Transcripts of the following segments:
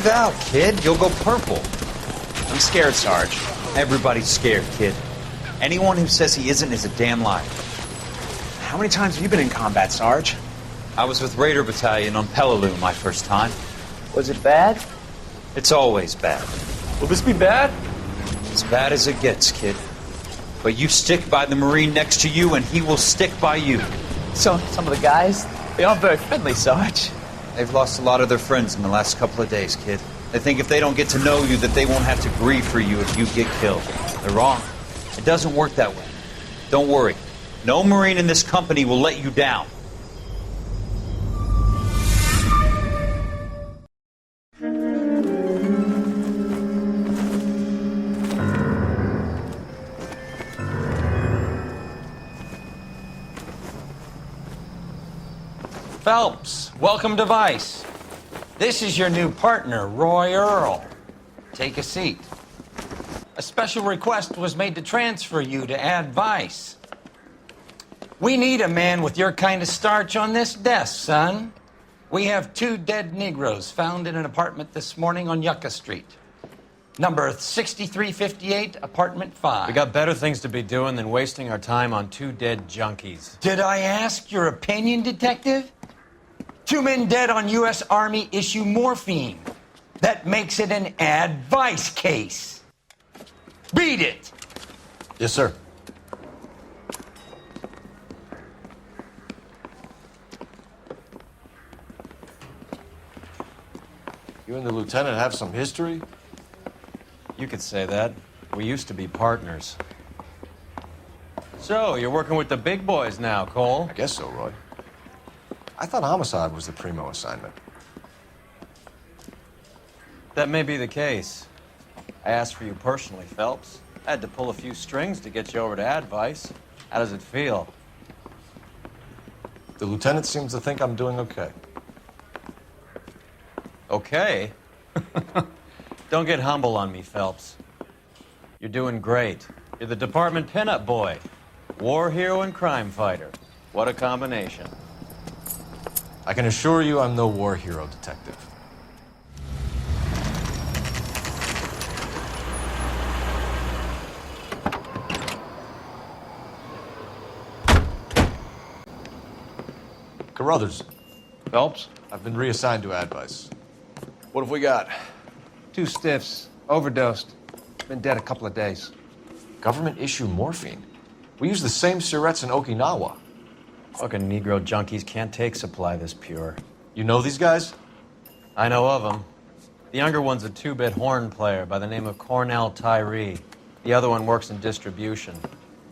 Breathe out, kid. You'll go purple. I'm scared, Sarge. Everybody's scared, kid. Anyone who says he isn't is a damn liar. How many times have you been in combat, Sarge? I was with Raider Battalion on Peleliu my first time. Was it bad? It's always bad. Will this be bad? As bad as it gets, kid. But you stick by the Marine next to you, and he will stick by you. So, some of the guys, they aren't very friendly, Sarge. They've lost a lot of their friends in the last couple of days, kid. They think if they don't get to know you, that they won't have to grieve for you if you get killed. They're wrong. It doesn't work that way. Don't worry. No Marine in this company will let you down. Phelps, welcome to Vice. This is your new partner, Roy Earl. Take a seat. A special request was made to transfer you to Ad Vice. We need a man with your kind of starch on this desk, son. We have 2 dead Negroes found in an apartment this morning on Yucca Street. Number 6358, apartment 5. We got better things to be doing than wasting our time on 2 dead junkies. Did I ask your opinion, detective? 2 men dead on U.S. Army issue morphine. That makes it an advice case. Beat it! Yes, sir. You and the lieutenant have some history? You could say that. We used to be partners. So, you're working with the big boys now, Cole? I guess so, Roy. I thought homicide was the primo assignment. That may be the case. I asked for you personally, Phelps. I had to pull a few strings to get you over to Advice. How does it feel? The lieutenant seems to think I'm doing okay. Okay? Don't get humble on me, Phelps. You're doing great. You're the department pinup boy. War hero and crime fighter. What a combination. I can assure you I'm no war hero, detective. Carruthers, Phelps? I've been reassigned to Advice. What have we got? 2 stiffs. Overdosed. Been dead a couple of days. Government issue morphine. We use the same syrettes in Okinawa. Fucking Negro junkies can't take supply this pure. You know these guys? I know of them. The younger one's a 2-bit horn player by the name of Cornell Tyree. The other one works in distribution.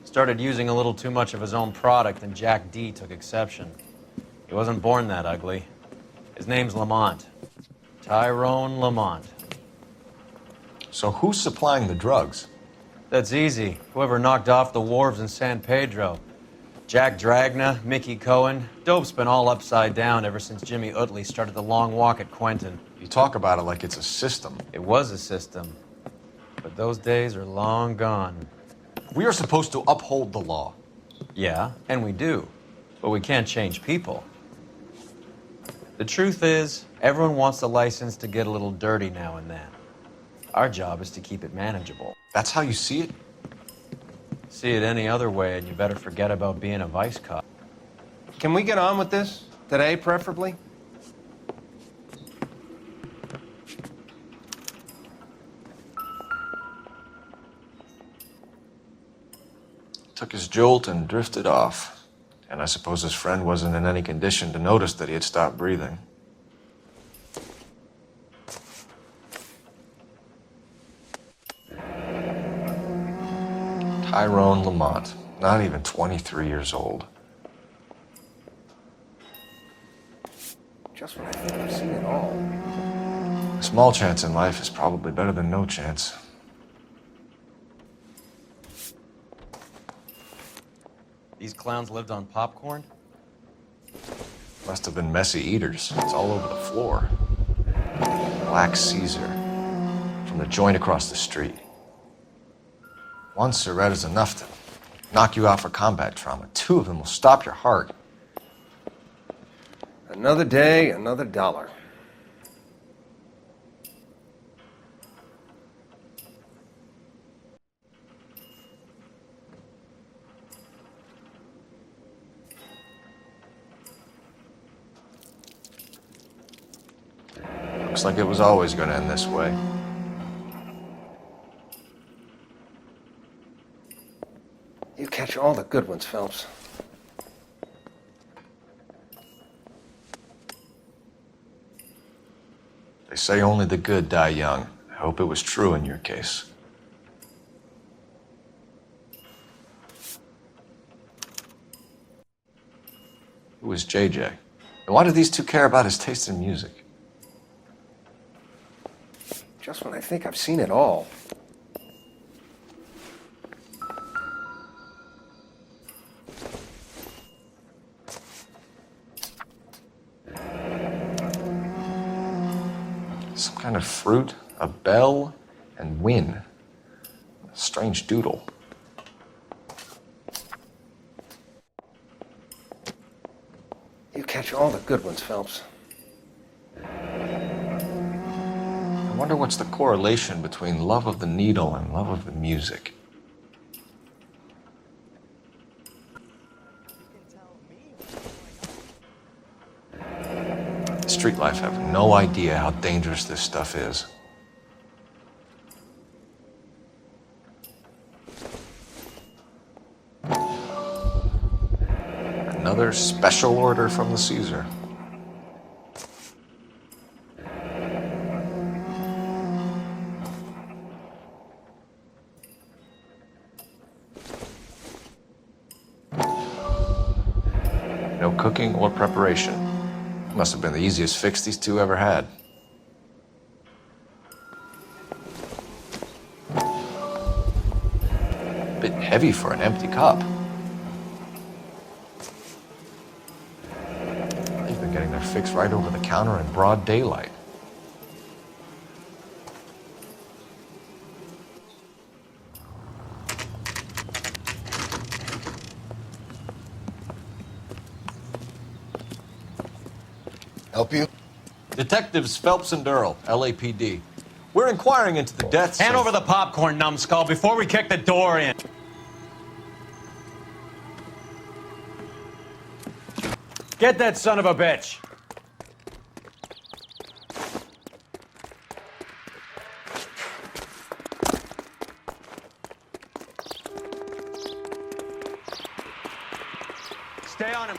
Started using a little too much of his own product, and Jack D took exception. He wasn't born that ugly. His name's Lamont. Tyrone Lamont. So who's supplying the drugs? That's easy. Whoever knocked off the wharves in San Pedro. Jack Dragna, Mickey Cohen. Dope's been all upside down ever since Jimmy Utley started the long walk at Quentin. You talk about it like it's a system. It was a system. But those days are long gone. We are supposed to uphold the law. Yeah, and we do. But we can't change people. The truth is, everyone wants the license to get a little dirty now and then. Our job is to keep it manageable. That's how you see it? See it any other way, and you better forget about being a vice cop. Can we get on with this? Today, preferably? Took his jolt and drifted off. And I suppose his friend wasn't in any condition to notice that he had stopped breathing. Tyrone Lamont, not even 23 years old. Just when I think I've seen it all. A small chance in life is probably better than no chance. These clowns lived on popcorn? Must have been messy eaters. It's all over the floor. Black Caesar. From the joint across the street. One cigarette is enough to knock you out for combat trauma. 2 of them will stop your heart. Another day, another dollar. Looks like it was always going to end this way. You catch all the good ones, Phelps. They say only the good die young. I hope it was true in your case. Who was JJ? And why do these two care about his taste in music? Just when I think I've seen it all. Some kind of fruit, a bell, and win. A strange doodle. You catch all the good ones, Phelps. I wonder what's the correlation between love of the needle and love of the music. Street life have no idea how dangerous this stuff is. Another special order from the Caesar. No cooking or preparation. Must have been the easiest fix these two ever had. Bit heavy for an empty cup. They've been getting their fix right over the counter in broad daylight. Help you? Detectives Phelps and Earl, LAPD. We're inquiring into the deaths Hand of... over the popcorn, numbskull, before we kick the door in. Get that son of a bitch. Stay on him.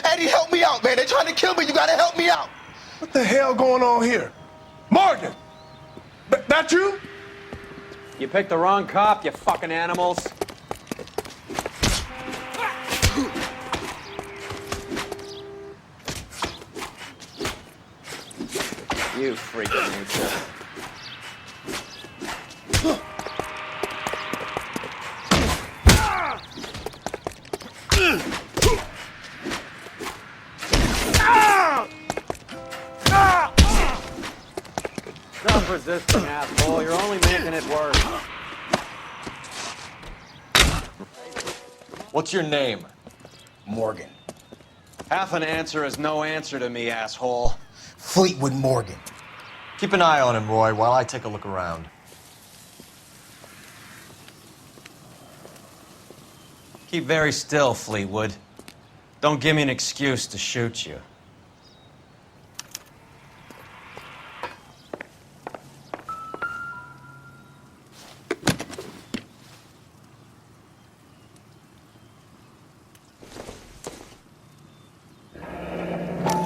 Eddie, help me out, man. They're trying to kill me. You gotta help me out. What the hell going on here? Morgan! That you? You picked the wrong cop, you fucking animals. You freak of nature. Stop resisting, asshole. You're only making it worse. What's your name? Morgan. Half an answer is no answer to me, asshole. Fleetwood Morgan. Keep an eye on him, Roy, while I take a look around. Keep very still, Fleetwood. Don't give me an excuse to shoot you.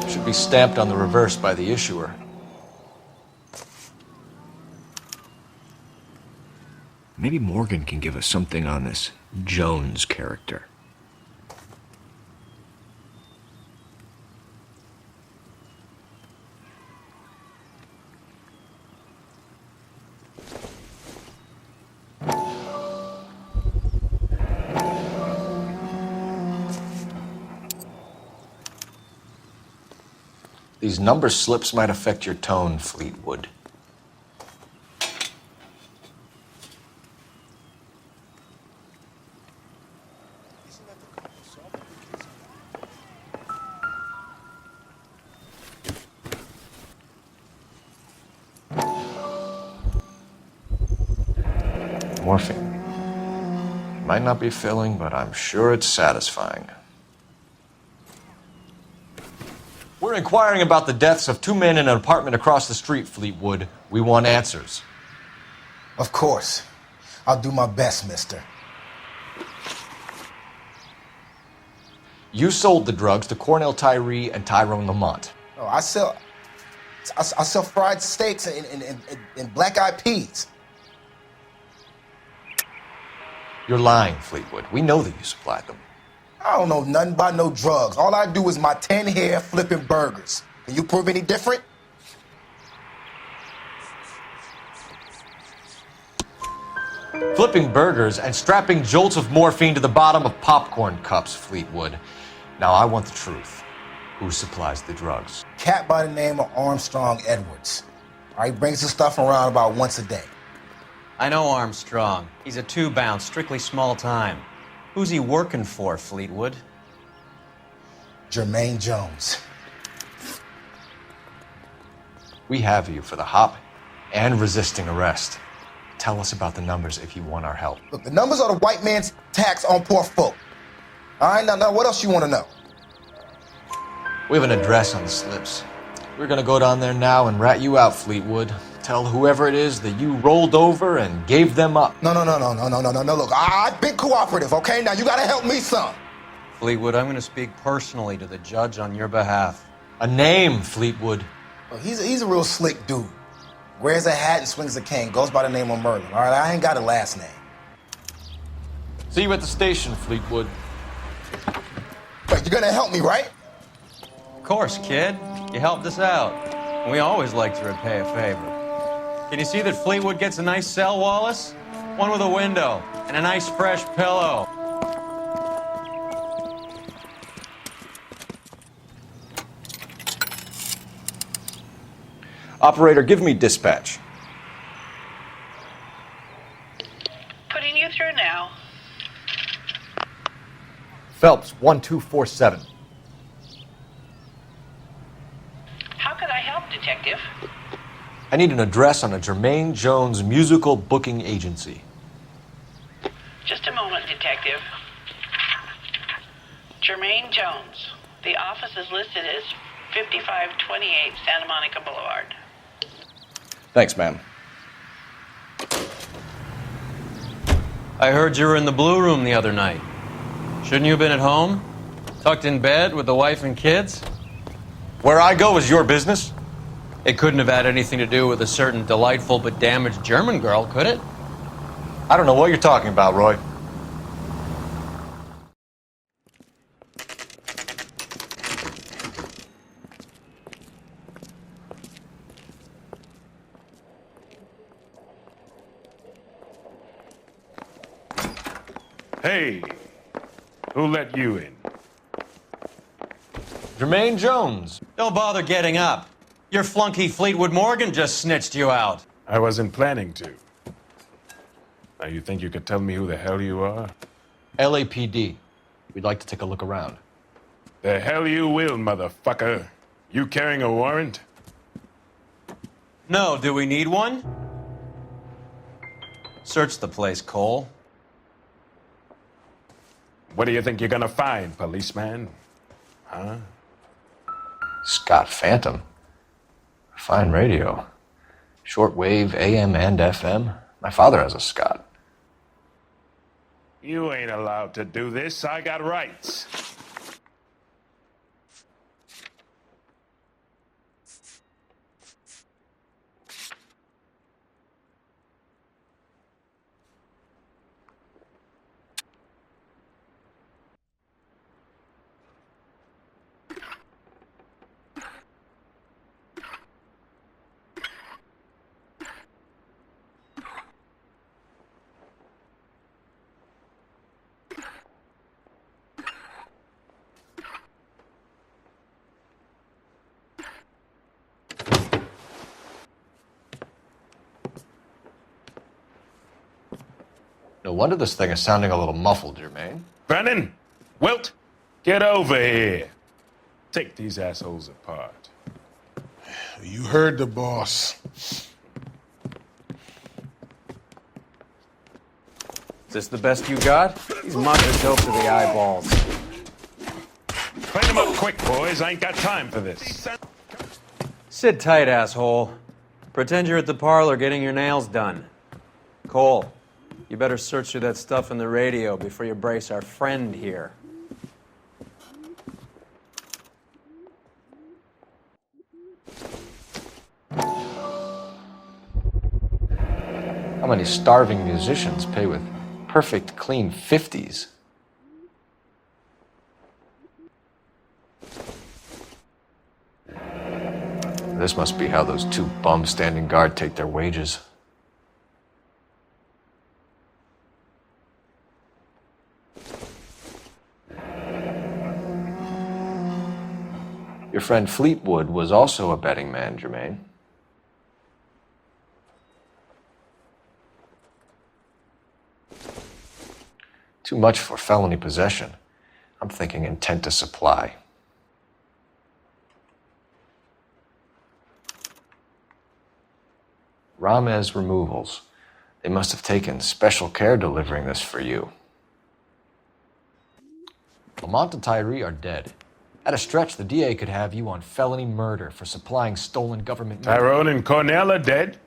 Should be stamped on the reverse by the issuer. Maybe Morgan can give us something on this Jones character. These number slips might affect your tone, Fleetwood. Morphine. Might not be filling, but I'm sure it's satisfying. We're inquiring about the deaths of 2 men in an apartment across the street, Fleetwood. We want answers. Of course. I'll do my best, mister. You sold the drugs to Cornell Tyree and Tyrone Lamont. Oh, I sell fried steaks and black-eyed peas. You're lying, Fleetwood. We know that you supplied them. I don't know nothing about no drugs. All I do is my 10 hair flipping burgers. Can you prove any different? Flipping burgers and strapping jolts of morphine to the bottom of popcorn cups, Fleetwood. Now I want the truth. Who supplies the drugs? Cat by the name of Armstrong Edwards. All right, brings the stuff around about once a day. I know Armstrong. He's a two-bounce, strictly small time. Who's he working for, Fleetwood? Jermaine Jones. We have you for the hop and resisting arrest. Tell us about the numbers if you want our help. Look, the numbers are the white man's tax on poor folk. All right, now what else you want to know? We have an address on the slips. We're gonna go down there now and rat you out, Fleetwood. Tell whoever it is that you rolled over and gave them up. No. Look, I've been cooperative, okay? Now you gotta help me some. Fleetwood, I'm going to speak personally to the judge on your behalf. A name, Fleetwood. Look, he's a real slick dude. Wears a hat and swings a cane. Goes by the name of Merlin. All right, I ain't got a last name. See you at the station, Fleetwood. Wait, you're gonna help me, right? Of course, kid. You helped us out. We always like to repay a favor. Can you see that Fleetwood gets a nice cell, Wallace? One with a window and a nice fresh pillow. Operator, give me dispatch. Putting you through now. Phelps, 1247. How could I help, Detective? I need an address on a Jermaine Jones musical booking agency. Just a moment, Detective. Jermaine Jones. The office is listed as 5528 Santa Monica Boulevard. Thanks, ma'am. I heard you were in the Blue Room the other night. Shouldn't you have been at home? Tucked in bed with the wife and kids? Where I go is your business? It couldn't have had anything to do with a certain delightful but damaged German girl, could it? I don't know what you're talking about, Roy. Hey, who let you in? Jermaine Jones. Don't bother getting up. Your flunky Fleetwood Morgan just snitched you out. I wasn't planning to. Now, you think you could tell me who the hell you are? LAPD. We'd like to take a look around. The hell you will, motherfucker. You carrying a warrant? No, do we need one? Search the place, Cole. What do you think you're gonna find, policeman? Huh? Scott Phantom. Fine radio. Shortwave, AM and FM. My father has a Scott. You ain't allowed to do this. I got rights. No wonder this thing is sounding a little muffled, Jermaine. Brennan, Wilt, get over here. Take these assholes apart. You heard the boss. Is this the best you got? These mugs are dope to the eyeballs. Clean them up quick, boys. I ain't got time for this. Sit tight, asshole. Pretend you're at the parlor getting your nails done. Cole, you better search through that stuff in the radio before you brace our friend here. How many starving musicians pay with perfect, clean 50s? This must be how those two bums standing guard take their wages. Your friend Fleetwood was also a betting man, Jermaine. Too much for felony possession. I'm thinking intent to supply. Ramez Removals. They must have taken special care delivering this for you. Lamont and Tyree are dead. At a stretch, the DA could have you on felony murder for supplying stolen government... Tyrone and Cornell are dead?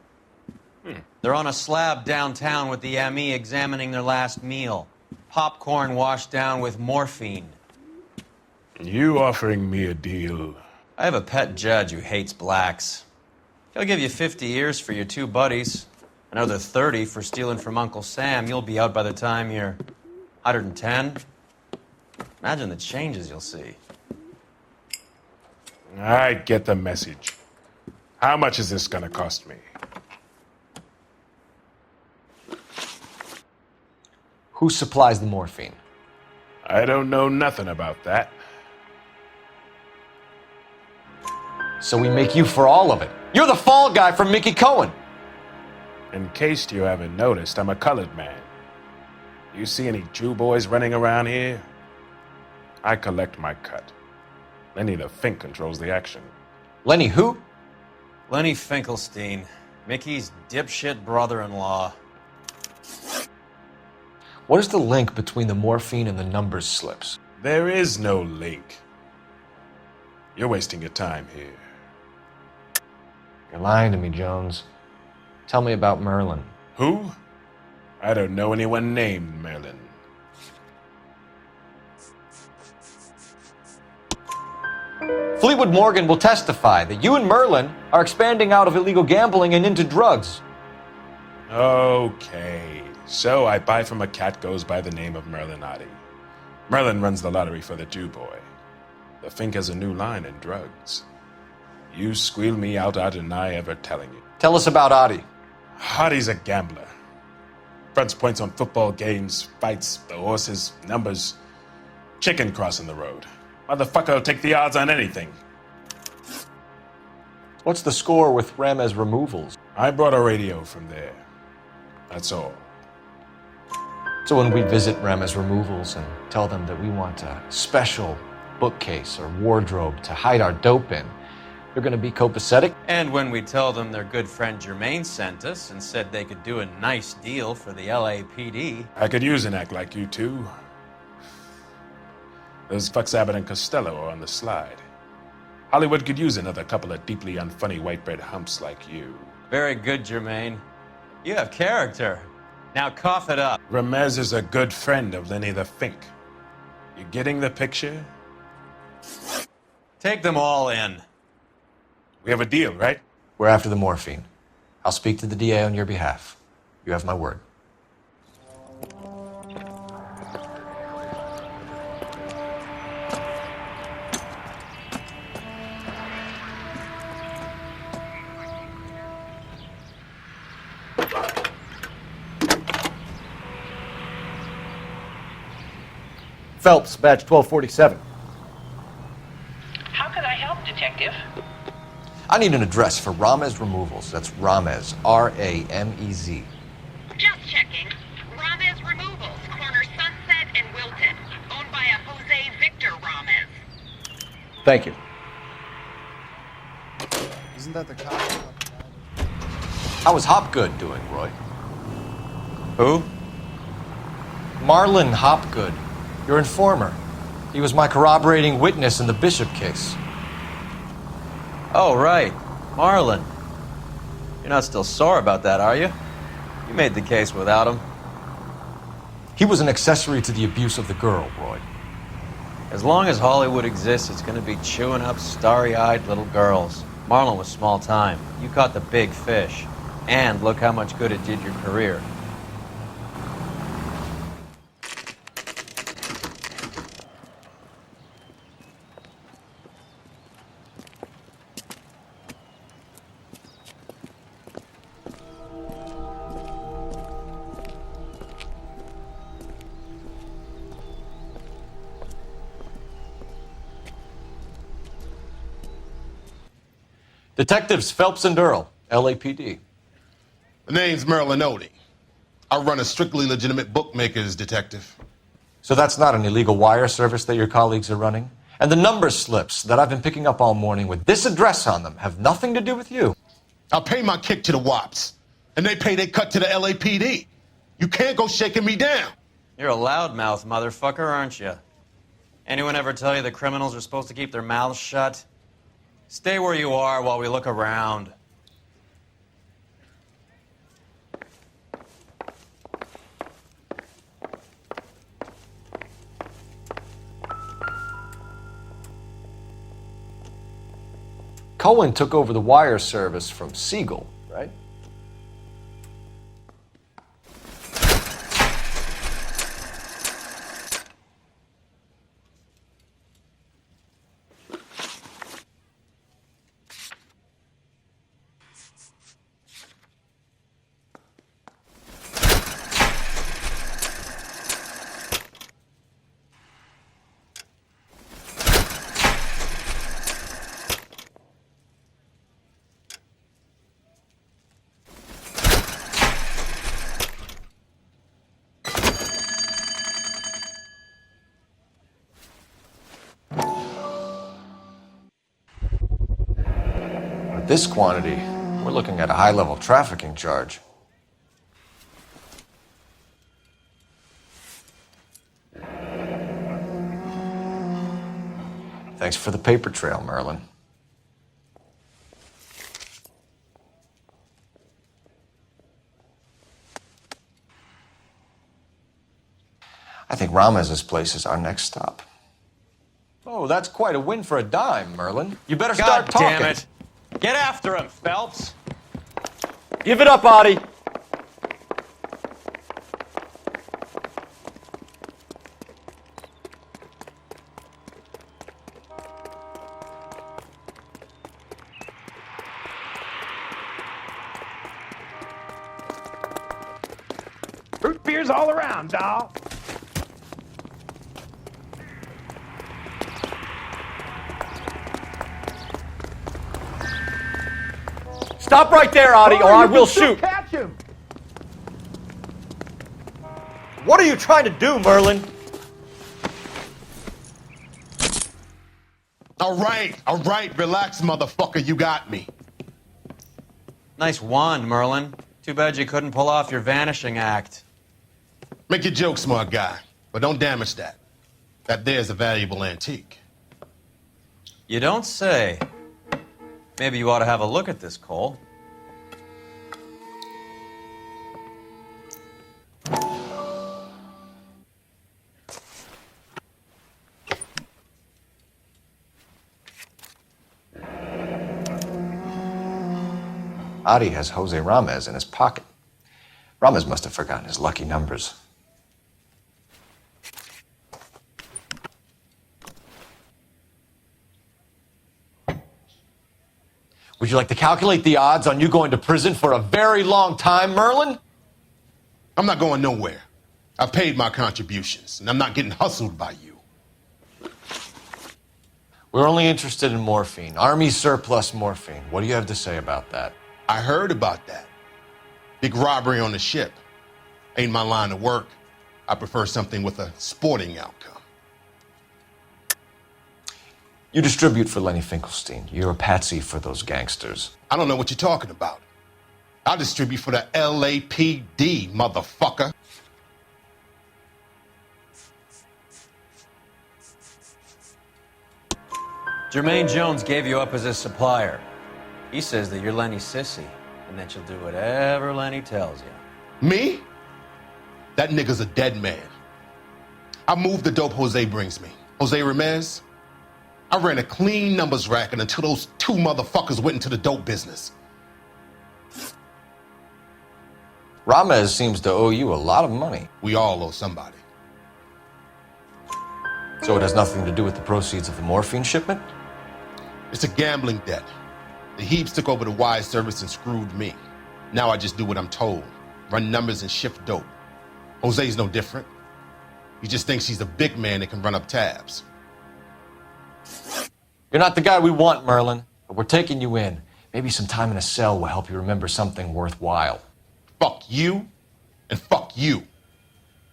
They're on a slab downtown with the ME examining their last meal. Popcorn washed down with morphine. You offering me a deal? I have a pet judge who hates blacks. He'll give you 50 years for your two buddies. Another 30 for stealing from Uncle Sam. You'll be out by the time you're 110. Imagine the changes you'll see. I get the message. How much is this gonna cost me? Who supplies the morphine? I don't know nothing about that. So we make you for all of it. You're the fall guy from Mickey Cohen. In case you haven't noticed, I'm a colored man. You see any Jew boys running around here? I collect my cut. Lenny the Fink controls the action. Lenny who? Lenny Finkelstein, Mickey's dipshit brother-in-law. What is the link between the morphine and the numbers slips? There is no link. You're wasting your time here. You're lying to me, Jones. Tell me about Merlin. Who? I don't know anyone named Merlin. Fleetwood Morgan will testify that you and Merlin are expanding out of illegal gambling and into drugs. Okay. So I buy from a cat goes by the name of Merlin Otti. Merlin runs the lottery for the Jew boy. The Fink has a new line in drugs. You squeal me out, I deny ever telling you. Tell us about Otti. Otti's a gambler. Fronts points on football games, fights, the horses, numbers. Chicken crossing the road. Motherfucker will take the odds on anything. What's the score with Ramez Removals? I brought a radio from there. That's all. So when we visit Ramez Removals and tell them that we want a special bookcase or wardrobe to hide our dope in, they're going to be copacetic? And when we tell them their good friend Jermaine sent us and said they could do a nice deal for the LAPD. I could use an act like you two. Those fucks Abbott and Costello are on the slide. Hollywood could use another couple of deeply unfunny white bread humps like you. Very good, Jermaine. You have character. Now cough it up. Ramez is a good friend of Lenny the Fink. You getting the picture? Take them all in. We have a deal, right? We're after the morphine. I'll speak to the DA on your behalf. You have my word. Phelps, badge 1247. How could I help, Detective? I need an address for Ramez Removals. That's Ramez, R-A-M-E-Z. Just checking. Ramez Thank you. Isn't that the cop? How is Hopgood doing, Roy? Who? Marlon Hopgood, your informer. He was my corroborating witness in the Bishop case. Oh, right. Marlon. You're not still sore about that, are you? You made the case without him. He was an accessory to the abuse of the girl, Roy. As long as Hollywood exists, it's going to be chewing up starry-eyed little girls. Marlon was small time. You caught the big fish. And look how much good it did your career. Detectives Phelps and Earl, LAPD. The name's Merlin Odie. I run a strictly legitimate bookmaker's detective. So that's not an illegal wire service that your colleagues are running? And the number slips that I've been picking up all morning with this address on them have nothing to do with you? I pay my kick to the WAPs, and they pay their cut to the LAPD. You can't go shaking me down. You're a loudmouth motherfucker, aren't you? Anyone ever tell you that criminals are supposed to keep their mouths shut? Stay where you are while we look around. Cohen took over the wire service from Siegel, right? With this quantity, we're looking at a high-level trafficking charge. Thanks for the paper trail, Merlin. I think Ramez's place is our next stop. Oh, that's quite a win for a dime, Merlin. You better start talking. God damn it. Get after him, Phelps. Give it up, Adi. Root beers all around, doll. Stop right there, Adi, or I will shoot. Catch him. What are you trying to do, Merlin? All right, relax, motherfucker, you got me. Nice wand, Merlin. Too bad you couldn't pull off your vanishing act. Make your joke, smart guy, but don't damage that. That there's a valuable antique. You don't say. Maybe you ought to have a look at this, Cole. Adi has Jose Ramez in his pocket. Ramez must have forgotten his lucky numbers. Would you like to calculate the odds on you going to prison for a very long time, Merlin? I'm not going nowhere. I've paid my contributions, and I'm not getting hustled by you. We're only interested in morphine. Army surplus morphine. What do you have to say about that? I heard about that. Big robbery on the ship. Ain't my line of work. I prefer something with a sporting outcome. You distribute for Lenny Finkelstein. You're a patsy for those gangsters. I don't know what you're talking about. I distribute for the LAPD, motherfucker. Jermaine Jones gave you up as his supplier. He says that you're Lenny's sissy, and that you'll do whatever Lenny tells you. Me? That nigga's a dead man. I moved the dope Jose brings me. Jose Ramirez? I ran a clean numbers racket until those two motherfuckers went into the dope business. Ramez seems to owe you a lot of money. We all owe somebody. So it has nothing to do with the proceeds of the morphine shipment? It's a gambling debt. The Heaps took over the wire service and screwed me. Now I just do what I'm told. Run numbers and shift dope. Jose's no different. He just thinks he's a big man that can run up tabs. You're not the guy we want, Merlin, but we're taking you in. Maybe some time in a cell will help you remember something worthwhile. Fuck you, and fuck you.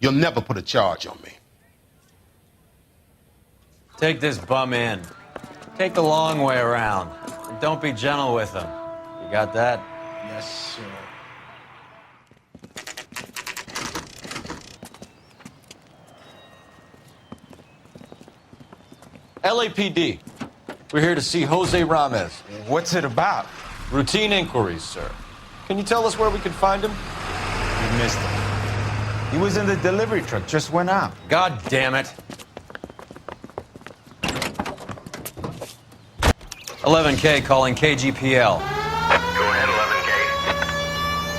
You'll never put a charge on me. Take this bum in. Take the long way around. And don't be gentle with him. You got that? Yes, sir. LAPD. We're here to see Jose Ramez. What's it about? Routine inquiries, sir. Can you tell us where we can find him? You missed him. He was in the delivery truck, just went out. God damn it. 11K calling KGPL. Go ahead,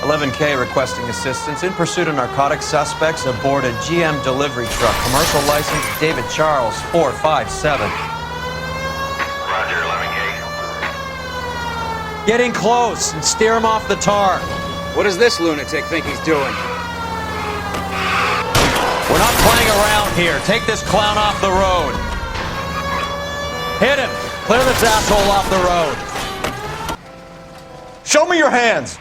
11K. 11K requesting assistance in pursuit of narcotic suspects aboard a GM delivery truck. Commercial license David Charles 457. Roger, 11K. Get in close and steer him off the tar. What does this lunatic think he's doing? We're not playing around here. Take this clown off the road. Hit him. Clear this asshole off the road. Show me your hands!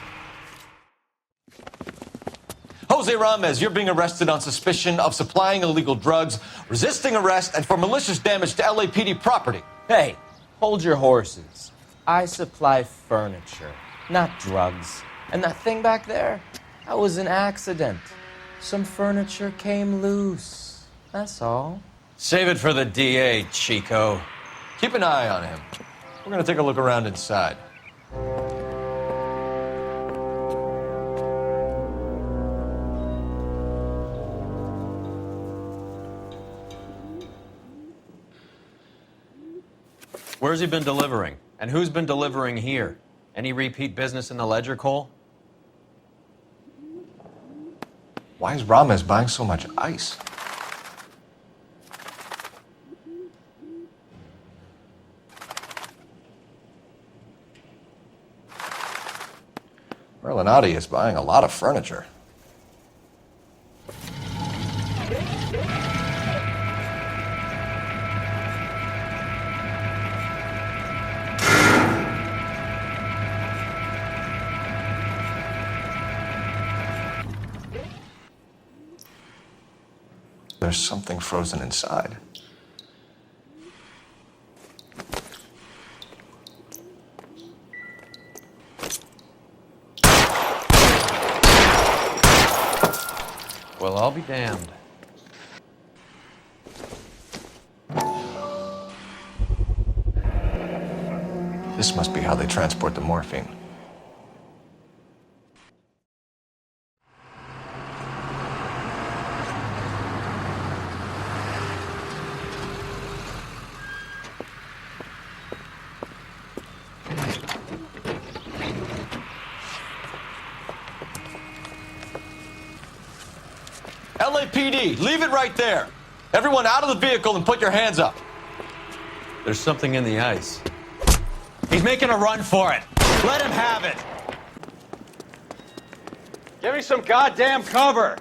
Jose Ramez, you're being arrested on suspicion of supplying illegal drugs, resisting arrest, and for malicious damage to LAPD property. Hey, hold your horses. I supply furniture, not drugs. And that thing back there, that was an accident. Some furniture came loose. That's all. Save it for the DA, Chico. Keep an eye on him. We're gonna take a look around inside. Where's he been delivering? And who's been delivering here? Any repeat business in the ledger, Cole? Why is Ramez buying so much ice? Merlinotti is buying a lot of furniture. There's something frozen inside. Well, I'll be damned. This must be how they transport the morphine. LAPD, leave it right there. Everyone out of the vehicle and put your hands up. There's something in the ice. He's making a run for it. Let him have it. Give me some goddamn cover.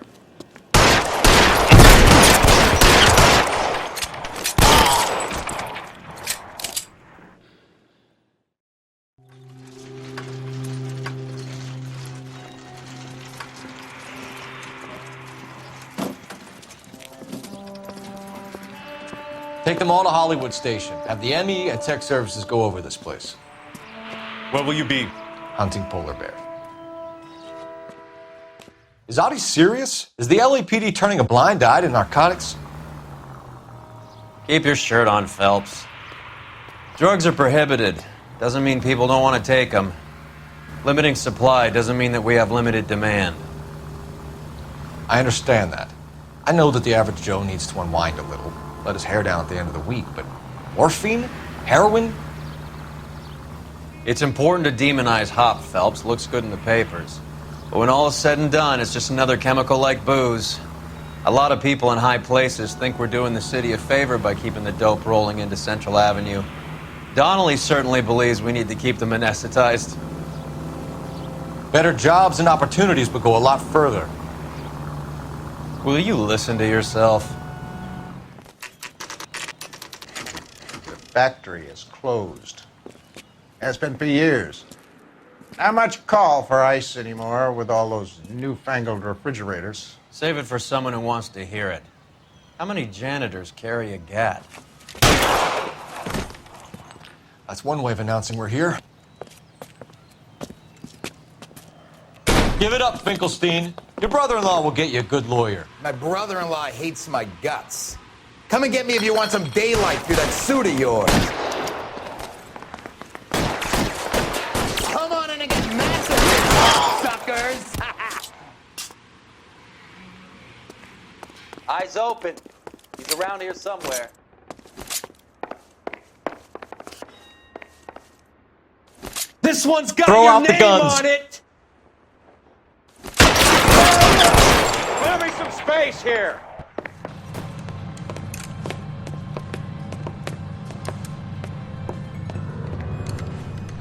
Take them all to Hollywood Station. Have the ME and tech services go over this place. Where will you be? Hunting polar bear. Is Audie serious? Is the LAPD turning a blind eye to narcotics? Keep your shirt on, Phelps. Drugs are prohibited. Doesn't mean people don't want to take them. Limiting supply doesn't mean that we have limited demand. I understand that. I know that the average Joe needs to unwind a little, let his hair down at the end of the week, but morphine? Heroin? It's important to demonize hop, Phelps. Looks good in the papers. But when all is said and done, it's just another chemical like booze. A lot of people in high places think we're doing the city a favor by keeping the dope rolling into Central Avenue. Donnelly certainly believes we need to keep them anesthetized. Better jobs and opportunities would go a lot further. Will you listen to yourself? The factory is closed. Has been for years. Not much call for ice anymore with all those newfangled refrigerators. Save it for someone who wants to hear it. How many janitors carry a gat? That's one way of announcing we're here. Give it up, Finkelstein. Your brother-in-law will get you a good lawyer. My brother-in-law hates my guts. Come and get me if you want some daylight through that suit of yours. Come on in and get massive, suckers! Eyes open. He's around here somewhere. This one's got Throw your out the name guns. on it! Give me some space here.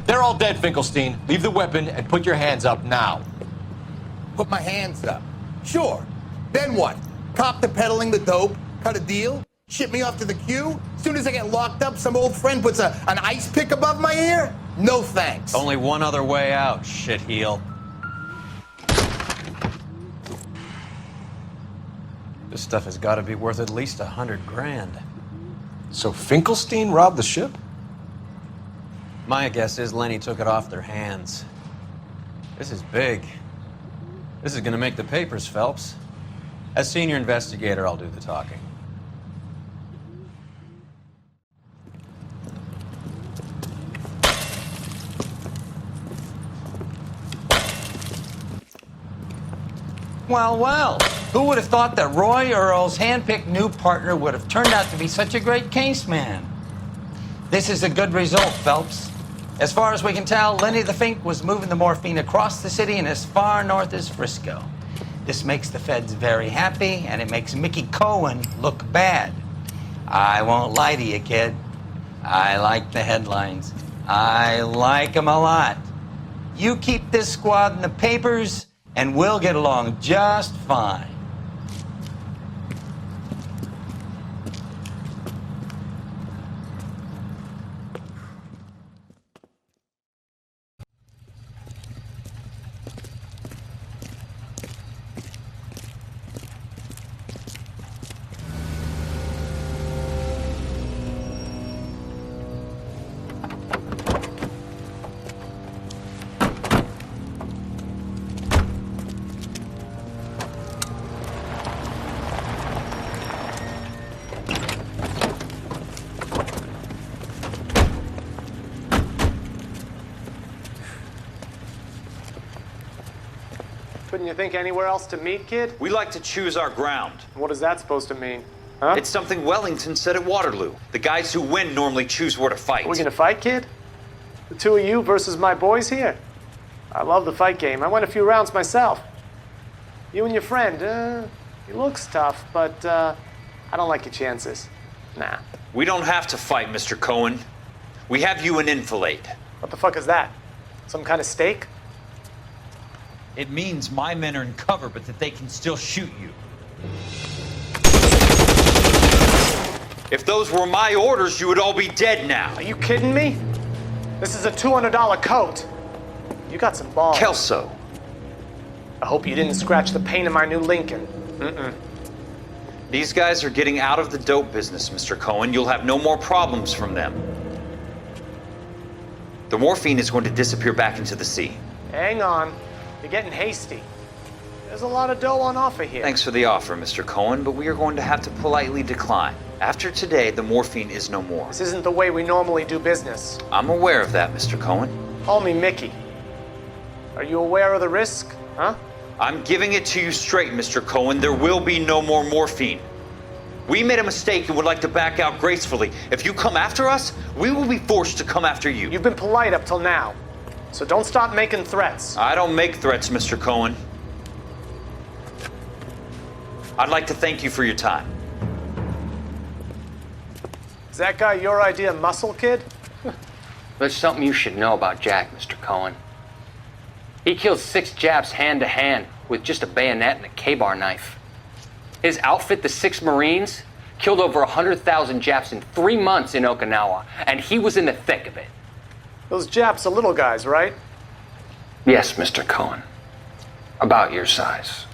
They're all dead, Finkelstein. Leave the weapon and put your hands up now. Put my hands up. Sure. Then what? Cop to peddling the dope, cut a deal, ship me off to the queue? Soon as I get locked up, some old friend puts an ice pick above my ear? No thanks. Only one other way out, shitheel. This stuff has got to be worth at least $100 grand. So Finkelstein robbed the ship? My guess is Lenny took it off their hands. This is big. This is going to make the papers, Phelps. As senior investigator, I'll do the talking. Well, well. Who would have thought that Roy Earl's handpicked new partner would have turned out to be such a great case man? This is a good result, Phelps. As far as we can tell, Lenny the Fink was moving the morphine across the city and as far north as Frisco. This makes the feds very happy, and it makes Mickey Cohen look bad. I won't lie to you, kid. I like the headlines. I like them a lot. You keep this squad in the papers, and we'll get along just fine. Couldn't you think anywhere else to meet, kid? We like to choose our ground. What is that supposed to mean? Huh? It's something Wellington said at Waterloo. The guys who win normally choose where to fight. We gonna fight, kid? The two of you versus my boys here? I love the fight game. I went a few rounds myself. You and your friend, he looks tough, but I don't like your chances. Nah. We don't have to fight, Mr. Cohen. We have you an enfilade. What the fuck is that? Some kind of steak? It means my men are in cover, but that they can still shoot you. If those were my orders, you would all be dead now. Are you kidding me? This is a $200 coat. You got some balls. Kelso. I hope you didn't scratch the paint of my new Lincoln. Mm-mm. These guys are getting out of the dope business, Mr. Cohen. You'll have no more problems from them. The morphine is going to disappear back into the sea. Hang on. You're getting hasty. There's a lot of dough on offer here. Thanks for the offer, Mr. Cohen, but we are going to have to politely decline. After today, the morphine is no more. This isn't the way we normally do business. I'm aware of that, Mr. Cohen. Call me Mickey. Are you aware of the risk, huh? I'm giving it to you straight, Mr. Cohen. There will be no more morphine. We made a mistake and would like to back out gracefully. If you come after us, we will be forced to come after you. You've been polite up till now, so don't stop making threats. I don't make threats, Mr. Cohen. I'd like to thank you for your time. Is that guy your idea of muscle, kid? There's something you should know about Jack, Mr. Cohen. He killed 6 Japs hand to hand with just a bayonet and a K-bar knife. His outfit, the 6 Marines, killed over 100,000 Japs in 3 months in Okinawa, and he was in the thick of it. Those Japs are little guys, right? Yes, Mr. Cohen. About your size.